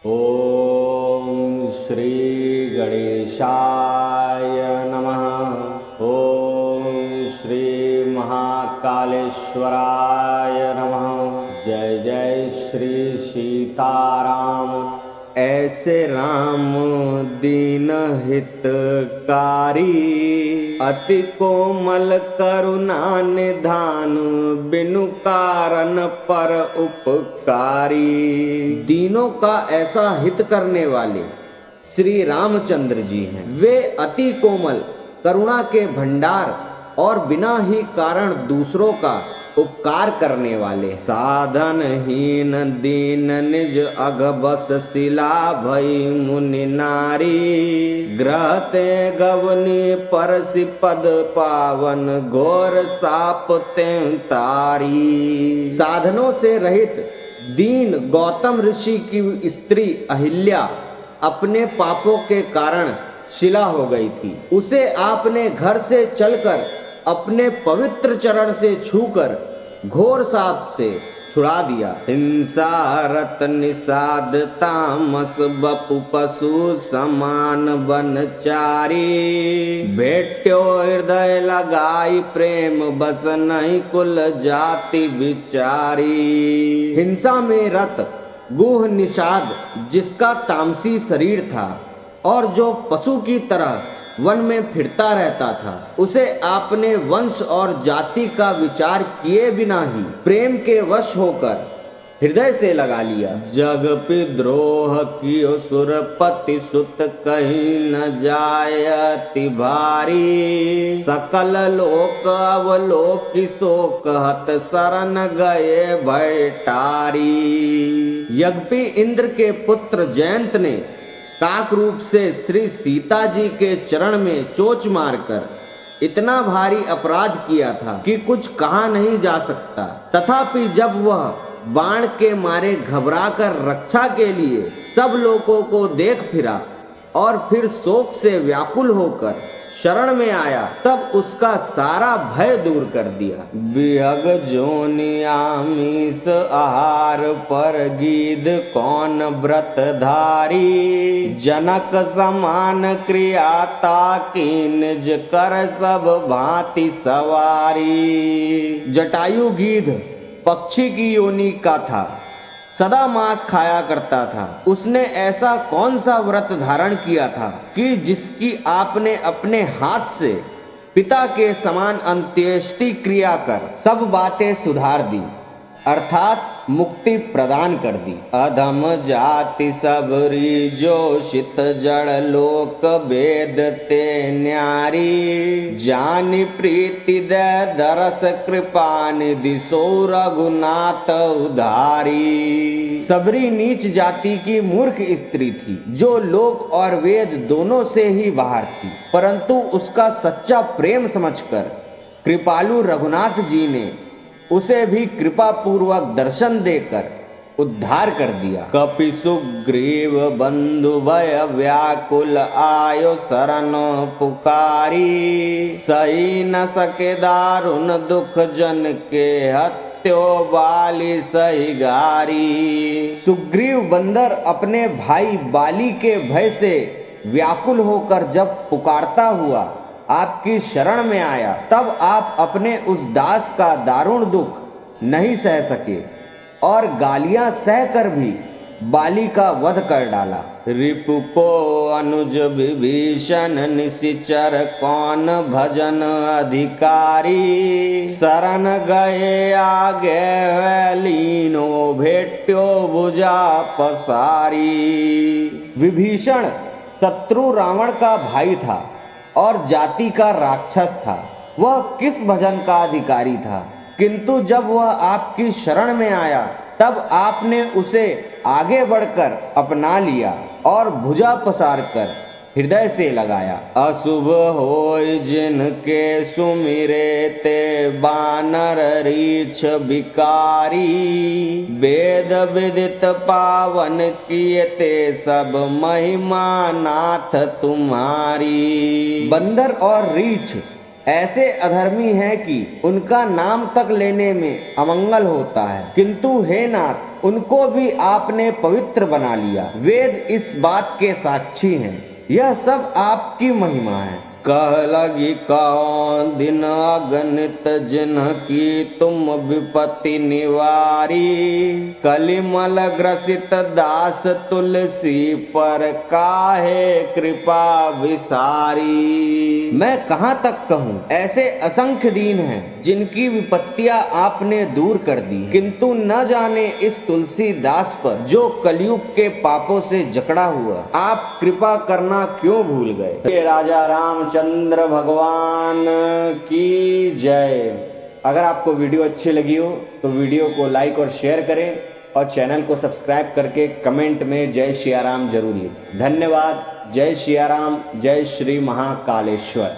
ओम श्री गणेशाय नमः। ओम श्री महाकालेश्वराय नमः। जय जय श्री सीताराम। ऐसे राम दीन हितकारी, अति कोमल करुणा निधान, बिनु कारण पर उपकारी। दीनों का ऐसा हित करने वाले श्री रामचंद्र जी हैं। वे अति कोमल करुणा के भंडार और बिना ही कारण दूसरों का उपकार करने वाले। साधनहीन दीन निज अघबस शिला भई मुनि नारी, ग्रहते गवनी परसि पद पावन, घोर साप तें तारी। साधनों से रहित दीन गौतम ऋषि की स्त्री अहिल्या अपने पापों के कारण शिला हो गई थी। उसे आपने घर से चलकर अपने पवित्र चरण से छूकर घोर साप से छुड़ा दिया। हिंसा रत निषाद तामस बपु पशु समान बनचारी, भेट्यो हृदय लगाई प्रेम बस नहीं कुल जाति बिचारी। हिंसा में रत गुह निषाद जिसका तामसी शरीर था और जो पशु की तरह वन में फिरता रहता था, उसे आपने वंश और जाति का विचार किए बिना ही प्रेम के वश होकर हृदय से लगा लिया। जग पिद्रोह कियो सुरपति सुत कहीं न जायति भारी, सकल लोक अवलोकि शोक हत शरण गए भयटारी। यज्ञपी इंद्र के पुत्र जयंत ने काक रूप से श्री सीता जी के चरण में चोंच मारकर इतना भारी अपराध किया था कि कुछ कहा नहीं जा सकता। तथापि जब वह बाण के मारे घबराकर रक्षा के लिए सब लोगों को देख फिरा और फिर शोक से व्याकुल होकर शरण में आया, तब उसका सारा भय दूर कर दिया। बिहग जोनि आमिष आहार पर गीध कौन व्रतधारी, जनक समान क्रिया ताकि निज कर सब भांति सवारी। जटायु गीध पक्षी की योनि का था, सदा मांस खाया करता था। उसने ऐसा कौन सा व्रत धारण किया था कि जिसकी आपने अपने हाथ से पिता के समान अंत्येष्टि क्रिया कर सब बातें सुधार दी, अर्थात मुक्ति प्रदान कर दी। अधम जाति सबरी जोषित जड़ लोक वेद ते न्यारी, जानि प्रीति दे दरस कृपा निधि सो रघुनाथ उधारी। सबरी नीच जाति की मूर्ख स्त्री थी जो लोक और वेद दोनों से ही बाहर थी, परंतु उसका सच्चा प्रेम समझकर कृपालु रघुनाथ जी ने उसे भी कृपा पूर्वक दर्शन देकर उद्धार कर दिया। कपि सुग्रीव बंधु भय व्याकुल आयो शरण पुकारी, सही न सके दारुण दुख जन के हत्यो बाली सही गारी। सुग्रीव बंदर अपने भाई बाली के भय से व्याकुल होकर जब पुकारता हुआ आपकी शरण में आया, तब आप अपने उस दास का दारुण दुख नहीं सह सके और गालियां सहकर भी बाली का वध कर डाला। रिपुको अनुज विभीषण निशिचर कौन भजन अधिकारी, शरण गए आगे लीनो भेट्यो भुजा पसारी। विभीषण शत्रु रावण का भाई था और जाति का राक्षस था। वह किस भजन का अधिकारी था, किंतु जब वह आपकी शरण में आया तब आपने उसे आगे बढ़कर अपना लिया और भुजा पसार कर हृदय से लगाया। अशुभ होय जिनके सुमिरे ते बानर रीछ बिकारी, वेद विदित पावन किए ते सब महिमा नाथ तुम्हारी। बंदर और रीछ ऐसे अधर्मी हैं कि उनका नाम तक लेने में अमंगल होता है, किंतु हे नाथ उनको भी आपने पवित्र बना लिया। वेद इस बात के साक्षी हैं। यह सब आपकी महिमा है। कह लगी कौन दिन अगणित जिनकी तुम विपत्ति निवारी, कलिमल ग्रसित दास तुलसी पर काहे कृपा विसारी। मैं कहाँ तक कहूँ, ऐसे असंख्य दीन हैं जिनकी विपत्तियां आपने दूर कर दी, किंतु न जाने इस तुलसी दास पर जो कलयुग के पापों से जकड़ा हुआ, आप कृपा करना क्यों भूल गए। राजा रामचंद्र भगवान की जय। अगर आपको वीडियो अच्छी लगी हो तो वीडियो को लाइक और शेयर करें और चैनल को सब्सक्राइब करके कमेंट में जय सिया राम जरूर लिखें। धन्यवाद। जय सिया राम। जय श्री महाकालेश्वर।